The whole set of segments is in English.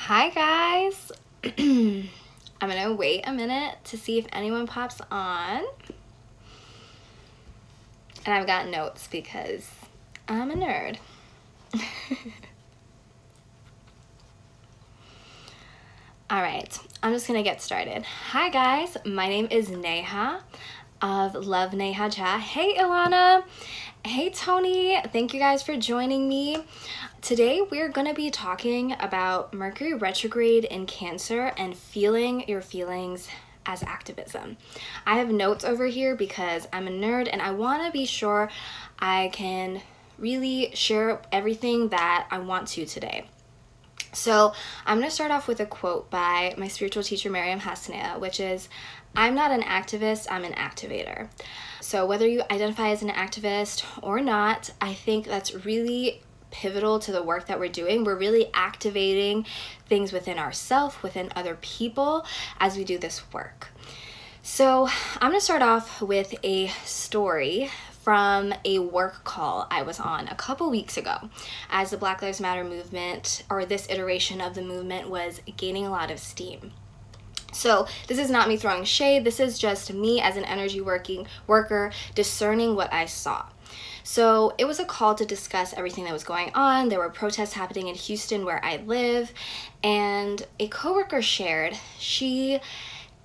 Hi guys. I'm gonna wait a minute to see if anyone pops on. And I've got notes because I'm a nerd. All right, I'm just gonna get started. Hi guys, my name is Neha of Love Neha Chat. Hey Ilana. Hey Tony. Thank you guys for joining me. Today we're going to be talking about Mercury retrograde in Cancer and feeling your feelings as activism. I have notes over here because I'm a nerd and I want to be sure I can really share everything that I want to today. So I'm going to start off with a quote by my spiritual teacher, Miriam Hassaneh, which is, "I'm not an activist, I'm an activator." So whether you identify as an activist or not, I think that's really pivotal to the work that we're doing. We're really activating things within ourselves, within other people as we do this work. So I'm going to start off with a story from a work call I was on a couple weeks ago as the Black Lives Matter movement, or this iteration of the movement, was gaining a lot of steam. So this is not me throwing shade. This is just me as an energy worker discerning what I saw. So it was a call to discuss everything that was going on. There were protests happening in Houston where I live, and a coworker shared she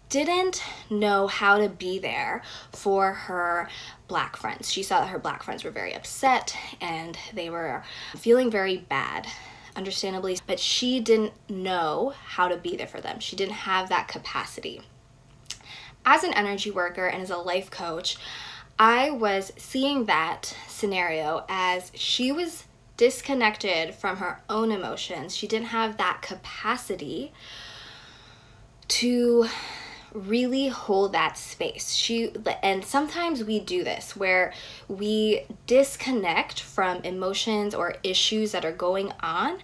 didn't know how to be there for her Black friends. She saw that her Black friends were very upset and they were feeling very bad, understandably, but she didn't know how to be there for them. She didn't have that capacity. As an energy worker and as a life coach, I was seeing that scenario as she was disconnected from her own emotions. She didn't have that capacity to really hold that space. And sometimes we do this where we disconnect from emotions or issues that are going on,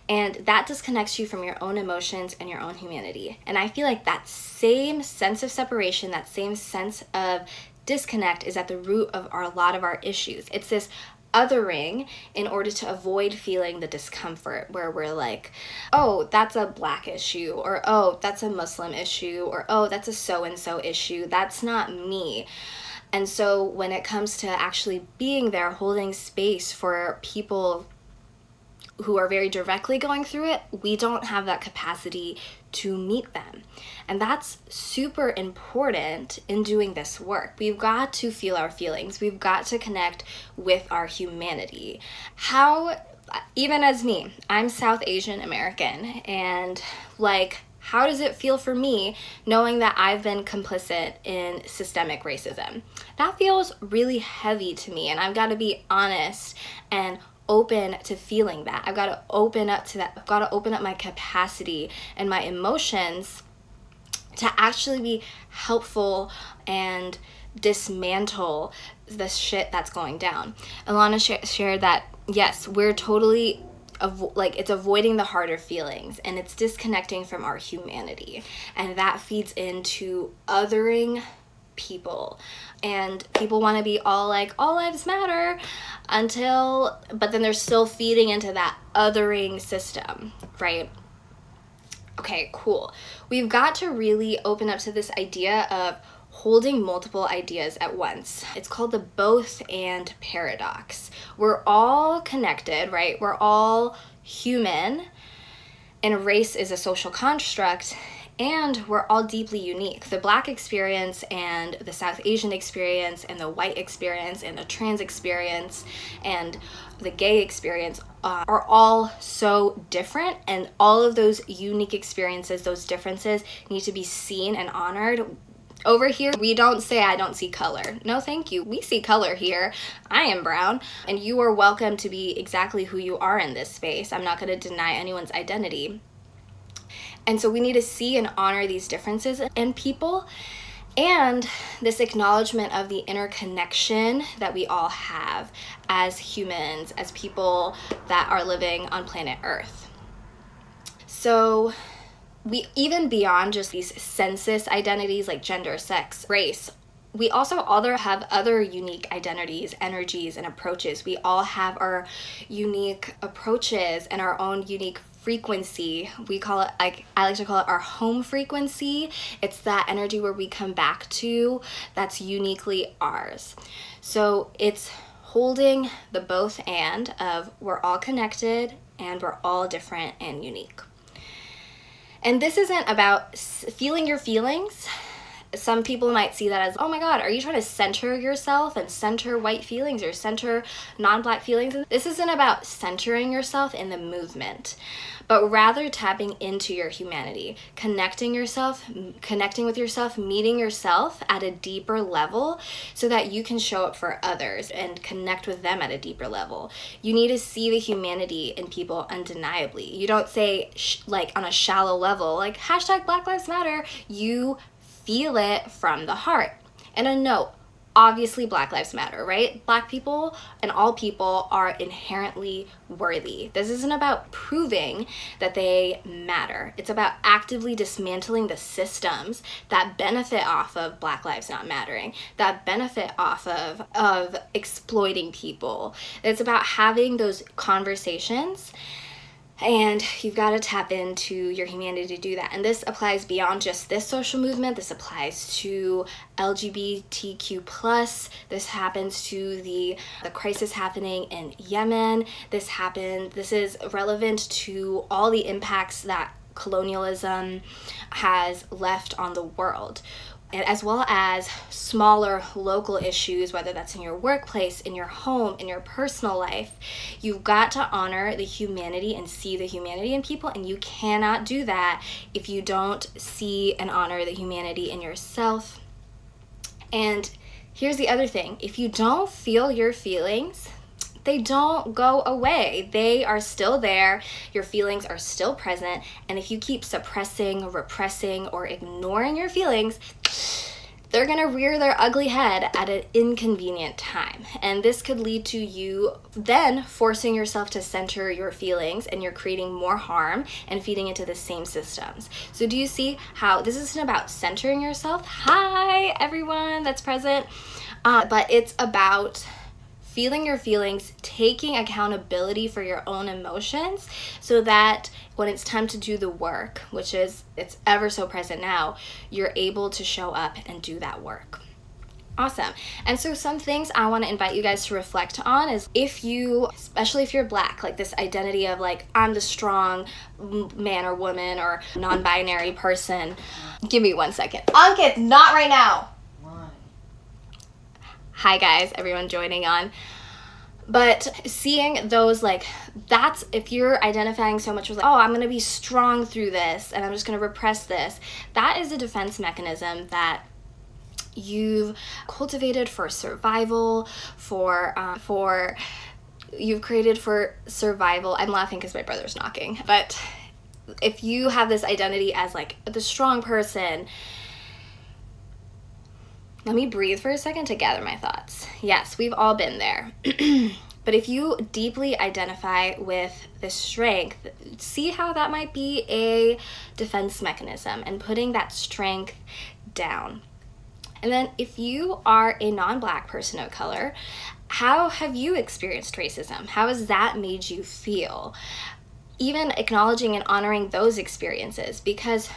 and that disconnects you from your own emotions and your own humanity. And I feel like that same sense of separation, that same sense of disconnect is at the root of a lot of our issues. It's this othering in order to avoid feeling the discomfort where we're like, oh, that's a Black issue, or oh, that's a Muslim issue, or oh, that's a so-and-so issue. That's not me. And so when it comes to actually being there, holding space for people who are very directly going through it, we don't have that capacity to meet them. And that's super important in doing this work. We've got to feel our feelings. We've got to connect with our humanity. Even as me, I'm South Asian American, and how does it feel for me knowing that I've been complicit in systemic racism? That feels really heavy to me, and I've got to be honest and open to feeling that. I've got to open up to that. I've got to open up my capacity and my emotions to actually be helpful and dismantle the shit that's going down. Ilana shared that, yes, we're totally it's avoiding the harder feelings, and it's disconnecting from our humanity, and that feeds into othering people. And people want to be all like, all lives matter, but then they're still feeding into that othering system, right? Okay, cool. We've got to really open up to this idea of holding multiple ideas at once. It's called the both and paradox. We're all connected, right? We're all human, and race is a social construct, and we're all deeply unique. The Black experience and the South Asian experience and the white experience and the trans experience and the gay experience are all so different, and all of those unique experiences, those differences, need to be seen and honored. Over here, we don't say, I don't see color. No, thank you. We see color here. I am brown, and you are welcome to be exactly who you are in this space. I'm not going to deny anyone's identity. And so we need to see and honor these differences in people, and this acknowledgement of the interconnection that we all have as humans, as people that are living on planet Earth. So we, even beyond just these census identities like gender, sex, race, we also have other unique identities, energies, and approaches. We all have our unique approaches and our own unique frequency. We call it, like, I like to call it our home frequency. It's that energy where we come back to that's uniquely ours. So it's holding the both and of we're all connected and we're all different and unique. And this isn't about feeling your feelings. Some people might see that as, oh my God, are you trying to center yourself and center white feelings or center non-Black feelings? This isn't about centering yourself in the movement, but rather tapping into your humanity, connecting with yourself, meeting yourself at a deeper level so that you can show up for others and connect with them at a deeper level. You need to see the humanity in people undeniably. You don't say like on a shallow level, like hashtag Black Lives Matter. You feel it from the heart. And a note, obviously Black Lives Matter, right? Black people and all people are inherently worthy. This isn't about proving that they matter. It's about actively dismantling the systems that benefit off of Black lives not mattering, that benefit off of exploiting people. It's about having those conversations. And you've got to tap into your humanity to do that. And this applies beyond just this social movement. This applies to LGBTQ+. This happens to the crisis happening in Yemen. This is relevant to all the impacts that colonialism has left on the world, and as well as smaller local issues, whether that's in your workplace, in your home, in your personal life. You've got to honor the humanity and see the humanity in people, and you cannot do that if you don't see and honor the humanity in yourself. And here's the other thing. If you don't feel your feelings, they don't go away. They are still there. Your feelings are still present. And if you keep suppressing, repressing, or ignoring your feelings, they're gonna rear their ugly head at an inconvenient time. And this could lead to you then forcing yourself to center your feelings, and you're creating more harm and feeding into the same systems. So do you see how this isn't about centering yourself? Hi, everyone that's present. But it's about feeling your feelings, taking accountability for your own emotions so that when it's time to do the work, which is, it's ever so present now, you're able to show up and do that work. Awesome. And so some things I want to invite you guys to reflect on is especially if you're Black, like this identity of like, I'm the strong man or woman or non-binary person. Give me 1 second. Ankit, not right now. Hi guys, everyone joining on. But seeing those, like, that's, if you're identifying so much with like, oh, I'm gonna be strong through this and I'm just gonna repress this, that is a defense mechanism that you've cultivated for survival, you've created for survival. I'm laughing because my brother's knocking. But if you have this identity as like the strong person, let me breathe for a second to gather my thoughts. Yes, we've all been there. But if you deeply identify with the strength, see how that might be a defense mechanism and putting that strength down. And then if you are a non-Black person of color, how have you experienced racism? How has that made you feel? Even acknowledging and honoring those experiences, because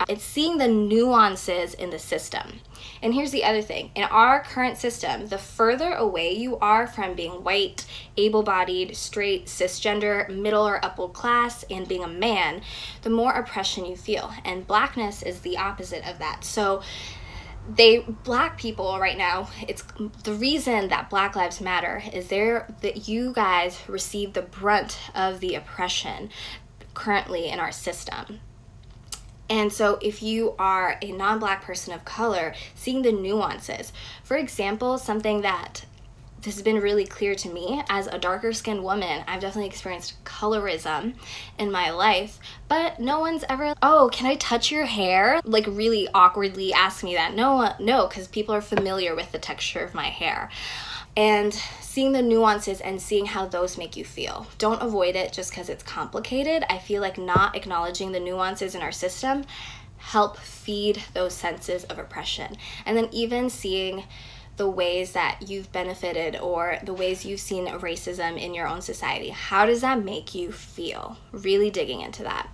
it's seeing the nuances in the system. And here's the other thing. In our current system, the further away you are from being white, able-bodied, straight, cisgender, middle or upper class, and being a man, the more oppression you feel. And Blackness is the opposite of that. So Black people right now, it's the reason that Black Lives Matter is that you guys receive the brunt of the oppression currently in our system. And so if you are a non-Black person of color, seeing the nuances. For example, something that this has been really clear to me as a darker skinned woman, I've definitely experienced colorism in my life, but no one's ever, oh, can I touch your hair? Like really awkwardly ask me that. No, because people are familiar with the texture of my hair. And seeing the nuances and seeing how those make you feel. Don't avoid it just because it's complicated. I feel like not acknowledging the nuances in our system help feed those senses of oppression. And then even seeing the ways that you've benefited or the ways you've seen racism in your own society. How does that make you feel? Really digging into that.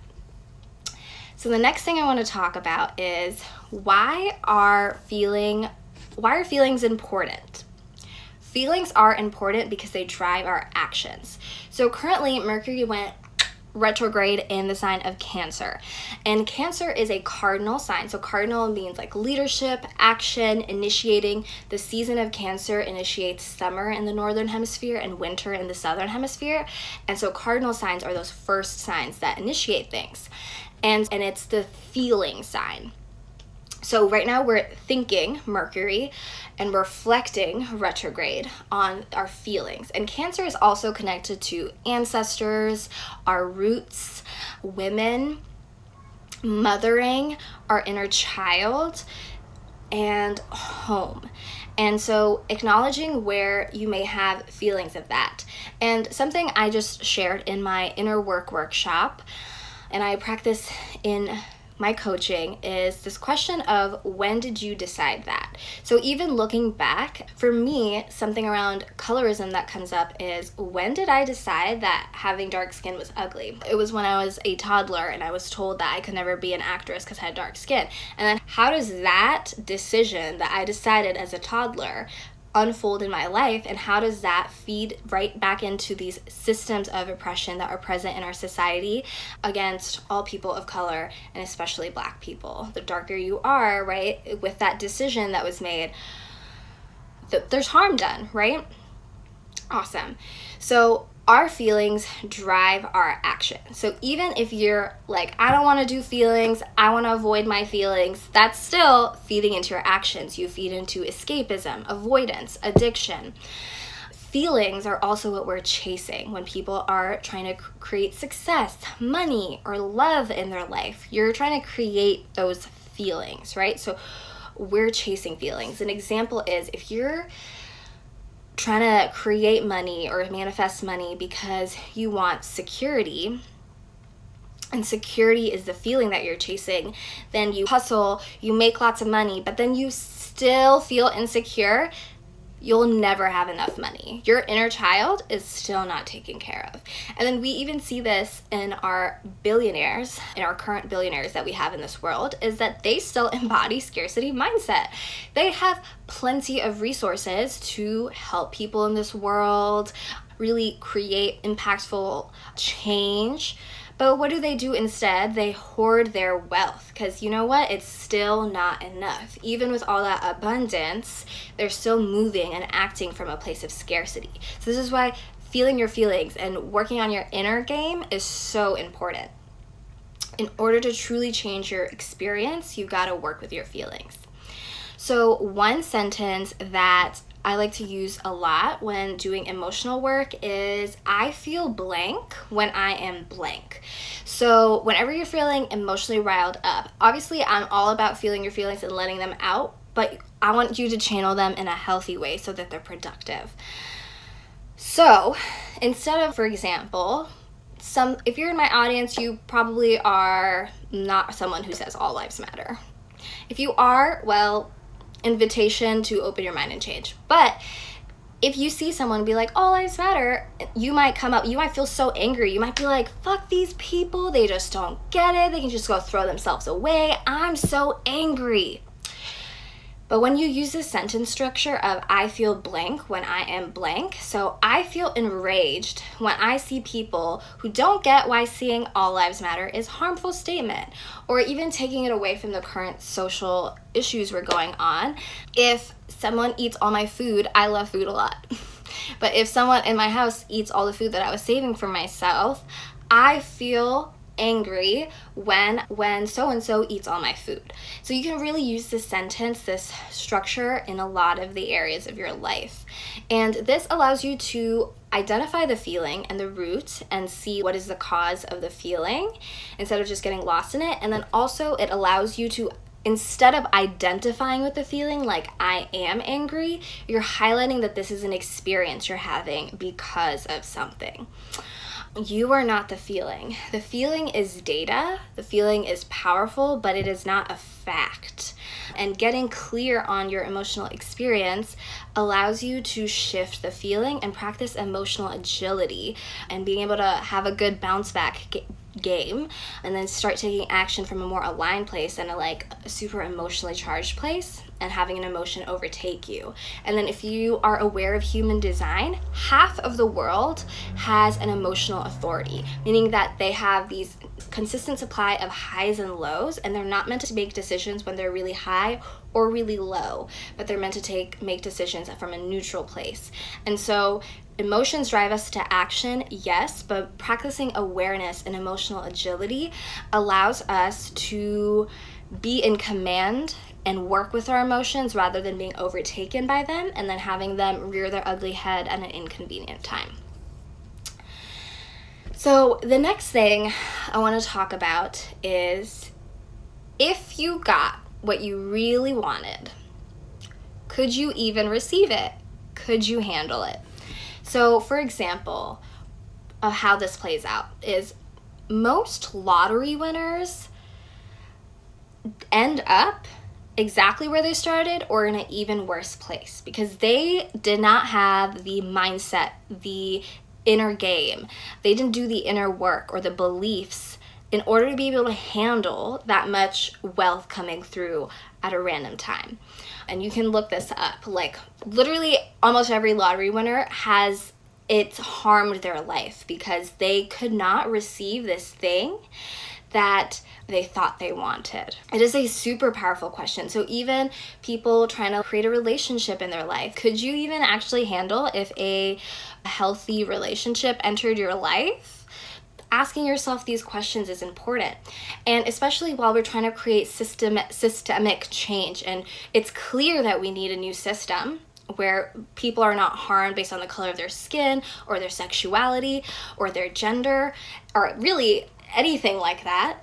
So the next thing I want to talk about is why are feelings important? Feelings are important because they drive our actions. So currently Mercury went retrograde in the sign of Cancer, and Cancer is a cardinal sign. So cardinal means like leadership, action, initiating. The season of Cancer initiates summer in the northern hemisphere and winter in the southern hemisphere, and so cardinal signs are those first signs that initiate things, and it's the feeling sign. So right now we're thinking Mercury and reflecting retrograde on our feelings. And Cancer is also connected to ancestors, our roots, women, mothering, our inner child, and home. And so acknowledging where you may have feelings of that. And something I just shared in my inner work workshop, and I practice in my coaching, is this question of when did you decide that? So even looking back, for me, something around colorism that comes up is, when did I decide that having dark skin was ugly? It was when I was a toddler and I was told that I could never be an actress because I had dark skin. And then how does that decision that I decided as a toddler unfold in my life, and how does that feed right back into these systems of oppression that are present in our society against all people of color, and especially Black people? The darker you are, right, with that decision that was made, there's harm done, right? Awesome. So our feelings drive our action. So even if you're like, I don't want to do feelings, I want to avoid my feelings, that's still feeding into your actions. You feed into escapism, avoidance, addiction. Feelings are also what we're chasing when people are trying to create success, money, or love in their life. You're trying to create those feelings, right? So we're chasing feelings. An example is if you're trying to create money or manifest money because you want security, and security is the feeling that you're chasing, then you hustle, you make lots of money, but then you still feel insecure, you'll never have enough money. Your inner child is still not taken care of. And then we even see this in our billionaires, in our current billionaires that we have in this world, is that they still embody scarcity mindset. They have plenty of resources to help people in this world, really create impactful change. But what do they do instead? They hoard their wealth, because you know what? It's still not enough. Even with all that abundance, they're still moving and acting from a place of scarcity. So this is why feeling your feelings and working on your inner game is so important. In order to truly change your experience, you've got to work with your feelings. So one sentence that I like to use a lot when doing emotional work is, I feel blank when I am blank. So whenever you're feeling emotionally riled up, obviously I'm all about feeling your feelings and letting them out, but I want you to channel them in a healthy way so that they're productive. So instead of, for example, if you're in my audience, you probably are not someone who says all lives matter. If you are, well, invitation to open your mind and change. But if you see someone be like, all lives matter, you might come up, you might feel so angry. You might be like, fuck these people, they just don't get it. They can just go throw themselves away. I'm so angry. But when you use this sentence structure of I feel blank when I am blank, so I feel enraged when I see people who don't get why saying all lives matter is a harmful statement, or even taking it away from the current social issues we're going on. If someone eats all my food, I love food a lot. But if someone in my house eats all the food that I was saving for myself, I feel angry when so-and-so eats all my food. So you can really use this sentence, this structure, in a lot of the areas of your life. And this allows you to identify the feeling and the root and see what is the cause of the feeling instead of just getting lost in it. And then also it allows you to, instead of identifying with the feeling like I am angry, you're highlighting that this is an experience you're having because of something. You are not the feeling. The feeling is data. The feeling is powerful, but it is not a fact. And getting clear on your emotional experience allows you to shift the feeling and practice emotional agility and being able to have a good bounce back game, and then start taking action from a more aligned place than a super emotionally charged place and having an emotion overtake you. And then if you are aware of human design, half of the world has an emotional authority, meaning that they have these consistent supply of highs and lows, and they're not meant to make decisions when they're really high or really low, but they're meant to make decisions from a neutral place. And so emotions drive us to action, yes, but practicing awareness and emotional agility allows us to be in command and work with our emotions rather than being overtaken by them and then having them rear their ugly head at an inconvenient time. So the next thing I want to talk about is, if you got what you really wanted, could you even receive it? Could you handle it? So, for example, of how this plays out is most lottery winners end up exactly where they started or in an even worse place because they did not have the mindset, the inner game. They didn't do the inner work or the beliefs in order to be able to handle that much wealth coming through at a random time. And you can look this up. Literally almost every lottery winner it's harmed their life because they could not receive this thing that they thought they wanted. It is a super powerful question. So even people trying to create a relationship in their life, could you even actually handle if a healthy relationship entered your life? Asking yourself these questions is important, and especially while we're trying to create systemic change, and it's clear that we need a new system where people are not harmed based on the color of their skin or their sexuality or their gender or really anything like that.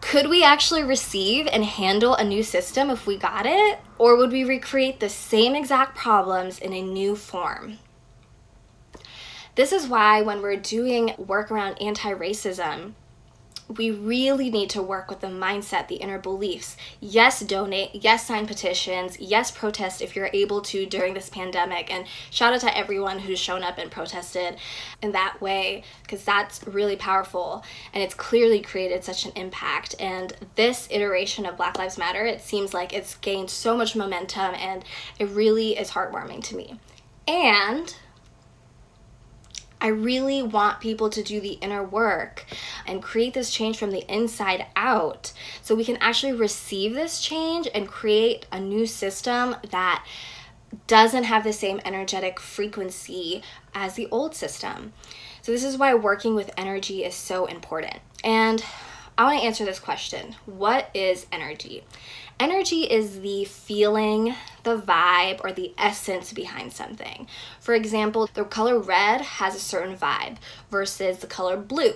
Could we actually receive and handle a new system if we got it, or would we recreate the same exact problems in a new form? This is why when we're doing work around anti-racism, we really need to work with the mindset, the inner beliefs. Yes, donate. Yes, sign petitions. Yes, protest if you're able to during this pandemic. And shout out to everyone who's shown up and protested in that way, because that's really powerful. And it's clearly created such an impact. And this iteration of Black Lives Matter, it seems like it's gained so much momentum, and it really is heartwarming to me. And I really want people to do the inner work and create this change from the inside out so we can actually receive this change and create a new system that doesn't have the same energetic frequency as the old system. So this is why working with energy is so important. And I want to answer this question. What is energy? Energy is the feeling, the vibe, or the essence behind something. For example, the color red has a certain vibe versus the color blue.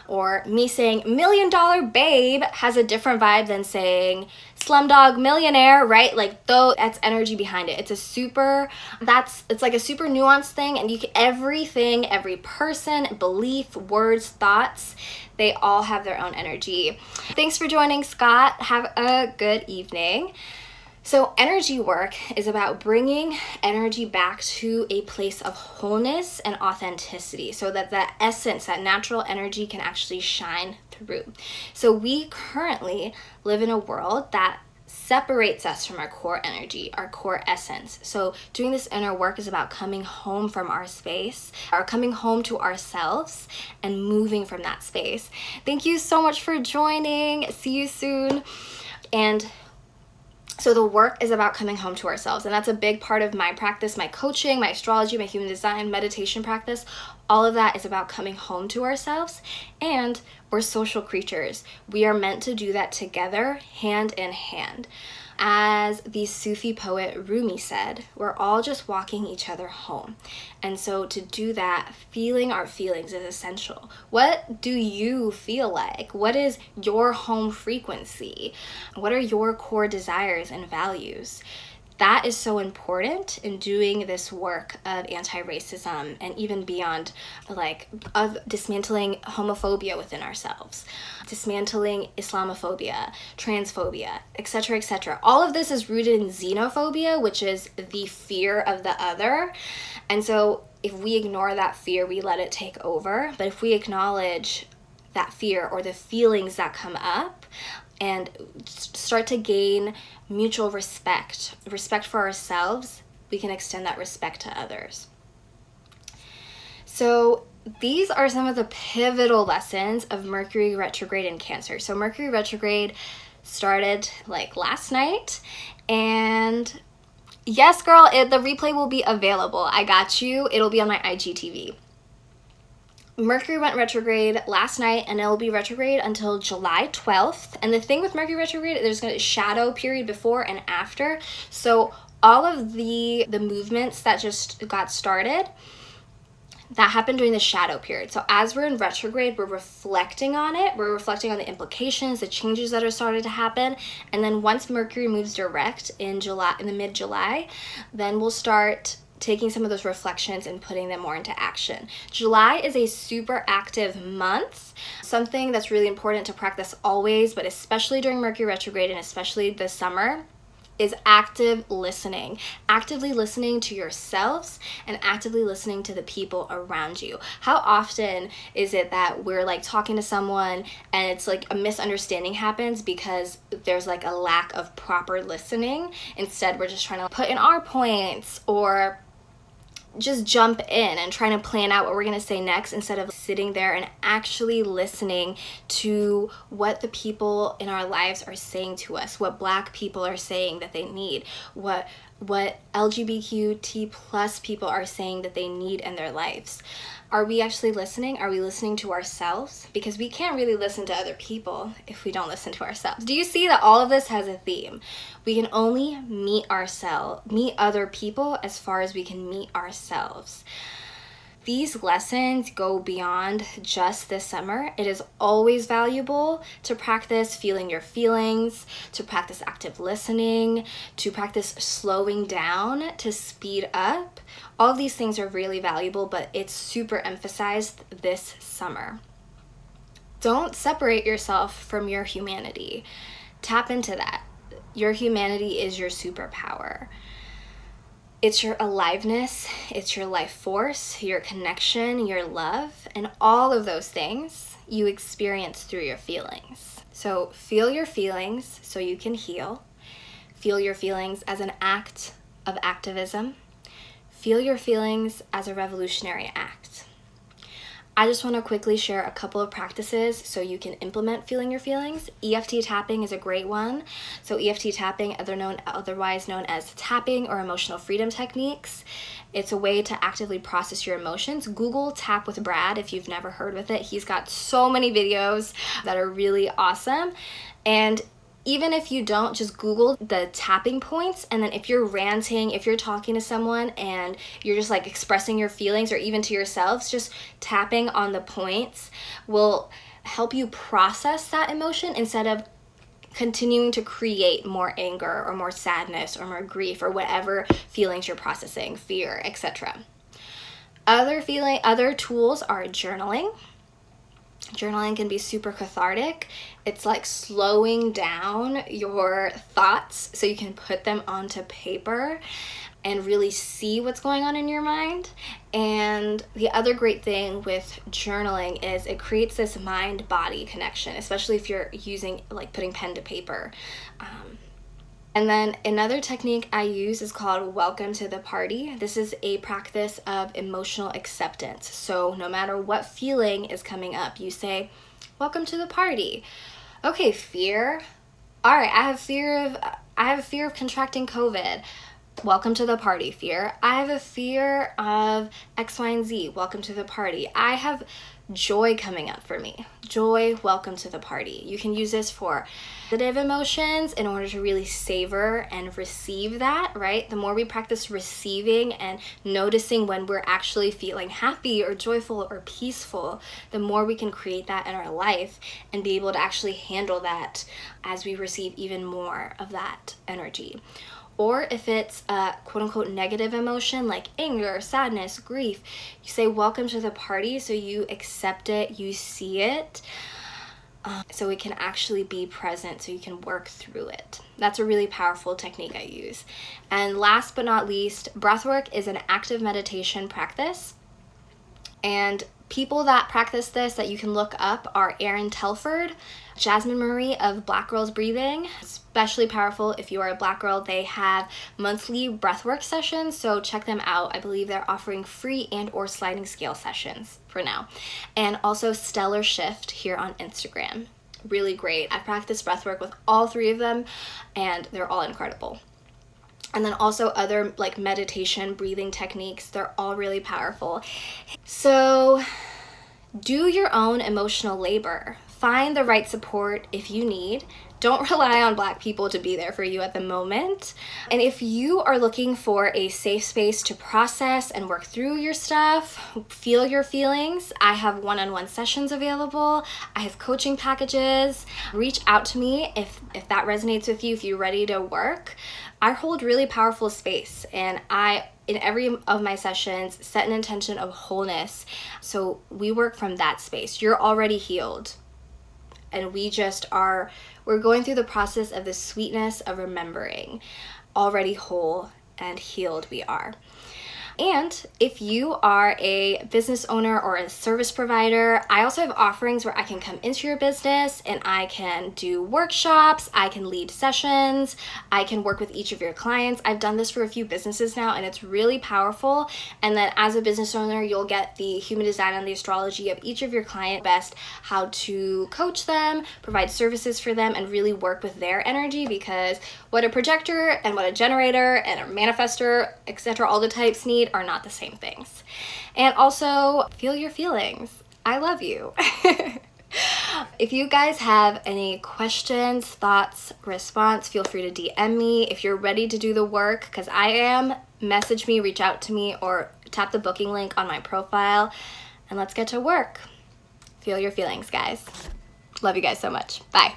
Or me saying $1 million babe has a different vibe than saying Slumdog Millionaire, right? That's energy behind it. It's like a super nuanced thing, and every person, belief, words, thoughts, they all have their own energy. Thanks for joining, Scott. Have a good evening. So energy work is about bringing energy back to a place of wholeness and authenticity so that that essence, that natural energy can actually shine through. So we currently live in a world that separates us from our core energy, our core essence. So doing this inner work is about coming home from our space, or coming home to ourselves and moving from that space. Thank you so much for joining. See you soon. And so the work is about coming home to ourselves, and that's a big part of my practice, my coaching, my astrology, my human design, meditation practice. All of that is about coming home to ourselves, and we're social creatures. We are meant to do that together, hand in hand. As the Sufi poet Rumi said, we're all just walking each other home. And so to do that, feeling our feelings is essential. What do you feel like? What is your home frequency? What are your core desires and values? that is so important in doing this work of anti-racism and even beyond, like of dismantling homophobia within ourselves, dismantling Islamophobia, transphobia, etc., etc. All of this is rooted in xenophobia, which is the fear of the other. And so if we ignore that fear, we let it take over. But if we acknowledge that fear or the feelings that come up and start to gain mutual respect for ourselves, we can extend that respect to others. So these are some of the pivotal lessons of Mercury retrograde in Cancer. So Mercury retrograde started like last night, and yes, girl, the replay will be available. I got you. It'll be on my IGTV. Mercury went retrograde last night, and it'll be retrograde until July 12th. And the thing with Mercury retrograde, there's a shadow period before and after. So all of the movements that just got started, that happened during the shadow period. So as we're in retrograde, we're reflecting on it. We're reflecting on the implications, the changes that are starting to happen. And then once Mercury moves direct in July, in the mid-July, then we'll start taking some of those reflections and putting them more into action. July is a super active month, something that's really important to practice always, but especially during Mercury retrograde and especially this summer, is active listening. Actively listening to yourselves and actively listening to the people around you. How often is it that we're like talking to someone and it's like a misunderstanding happens because there's like a lack of proper listening? Instead, we're just trying to put in our points or just jump in and trying to plan out what we're going to say next instead of sitting there and actually listening to what the people in our lives are saying to us, what Black people are saying that they need, what LGBTQ plus people are saying that they need in their lives. Are we actually listening? Are we listening to ourselves? Because we can't really listen to other people if we don't listen to ourselves. Do you see that all of this has a theme? We can only meet other people as far as we can meet ourselves. These lessons go beyond just this summer. It is always valuable to practice feeling your feelings, to practice active listening, to practice slowing down, to speed up. All of these things are really valuable, but it's super emphasized this summer. Don't separate yourself from your humanity. Tap into that. Your humanity is your superpower. It's your aliveness, it's your life force, your connection, your love, and all of those things you experience through your feelings. So feel your feelings so you can heal. Feel your feelings as an act of activism. Feel your feelings as a revolutionary act. I just want to quickly share a couple of practices so you can implement feeling your feelings. EFT tapping is a great one. So EFT tapping, otherwise known as tapping or emotional freedom techniques. It's a way to actively process your emotions. Google Tap with Brad if you've never heard of it. He's got so many videos that are really awesome. And even if you don't, just Google the tapping points, and then if you're ranting, if you're talking to someone and you're just like expressing your feelings or even to yourselves, just tapping on the points will help you process that emotion instead of continuing to create more anger or more sadness or more grief or whatever feelings you're processing, fear, etc. Other tools are journaling. Journaling can be super cathartic. It's like slowing down your thoughts so you can put them onto paper and really see what's going on in your mind. And the other great thing with journaling is it creates this mind-body connection, especially if you're using like putting pen to paper. And then another technique I use is called Welcome to the Party. This is a practice of emotional acceptance. So no matter what feeling is coming up, you say, welcome to the party. Okay, fear. All right, I have fear of contracting COVID. Welcome to the party, fear. I have a fear of X, Y, and Z. Welcome to the party. I have joy coming up for me. Joy, welcome to the party. You can use this for positive emotions in order to really savor and receive that, right? The more we practice receiving and noticing when we're actually feeling happy or joyful or peaceful, the more we can create that in our life and be able to actually handle that as we receive even more of that energy. Or if it's a quote unquote negative emotion like anger, sadness, grief, you say welcome to the party, so you accept it, you see it, so it can actually be present, so you can work through it. That's a really powerful technique I use. And last but not least, breathwork is an active meditation practice. And people that practice this that you can look up are Erin Telford, Jasmine Marie of Black Girls Breathing. Especially powerful if you are a Black girl. They have monthly breathwork sessions, so check them out. I believe they're offering free and or sliding scale sessions for now. And also Stellar Shift here on Instagram. Really great. I practiced breathwork with all three of them and they're all incredible. And then also other like meditation, breathing techniques, they're all really powerful. So do your own emotional labor. Find the right support if you need. Don't rely on Black people to be there for you at the moment. And if you are looking for a safe space to process and work through your stuff, feel your feelings, I have one-on-one sessions available. I have coaching packages. Reach out to me if that resonates with you, if you're ready to work. I hold really powerful space, and in every of my sessions, set an intention of wholeness. So we work from that space. You're already healed. And we're going through the process of the sweetness of remembering. Already whole and healed we are. And if you are a business owner or a service provider, I also have offerings where I can come into your business and I can do workshops, I can lead sessions, I can work with each of your clients. I've done this for a few businesses now and it's really powerful. And then as a business owner, you'll get the human design and the astrology of each of your client best, how to coach them, provide services for them, and really work with their energy, because what a projector and what a generator and a manifestor, etc., all the types need are not the same things. And also, feel your feelings. I love you. If you guys have any questions, thoughts, response, feel free to DM me. If you're ready to do the work, because I am, message me, reach out to me, or tap the booking link on my profile, and let's get to work. Feel your feelings, guys. Love you guys so much. Bye.